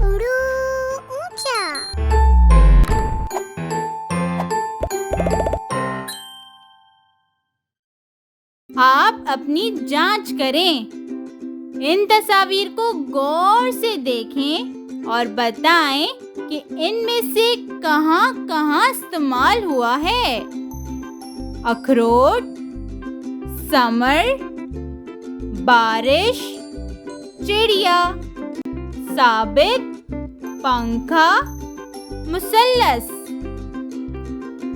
उड़ू ऊंचा। आप अपनी जांच करें। इन तस्वीर को गौर से देखें और बताएं कि इनमें से कहाँ-कहाँ इस्तेमाल हुआ है। अखरोट, समर, बारिश, चिड़िया, साबित, पंखा, मुसल्लस।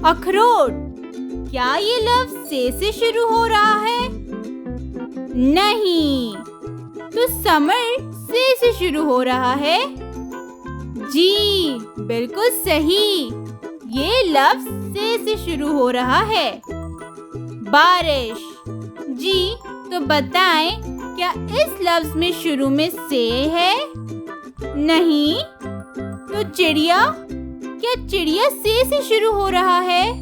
अखरोट, क्या ये लफ्ज से शुरू हो रहा है? नहीं। तो समर से शुरू हो रहा है? जी, बिल्कुल सही। ये लफ्ज से शुरू हो रहा है। बारिश, जी, तो बताएं क्या इस लफ्ज में शुरू में से है? नहीं। तो चिड़िया, क्या चिड़िया से शुरू हो रहा है?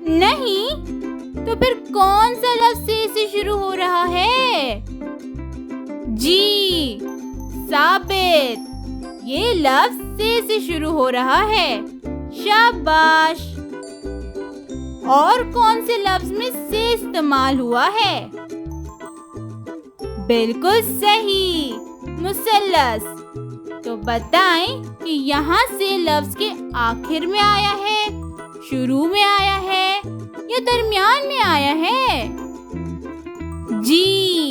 नहीं। तो फिर कौन सा लफ्ज से शुरू हो रहा है? जी, साबित। ये लफ्ज से शुरू हो रहा है। शाबाश। और कौन से लफ्ज में से इस्तेमाल हुआ है? बिल्कुल सही, मुसल्लस। तो बताएं कि यहाँ से लफ्ज के आखिर में आया है, शुरू में आया है या दरमियान में आया है? जी,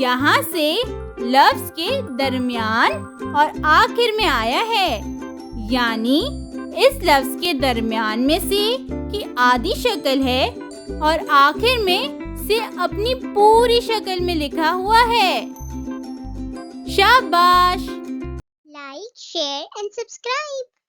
यहाँ से लफ्ज के दरमियान और आखिर में आया है। यानी इस लफ्ज के दरमियान में से की आधी शक्ल है और आखिर में से अपनी पूरी शक्ल में लिखा हुआ है। शाबाश। Like, share and subscribe.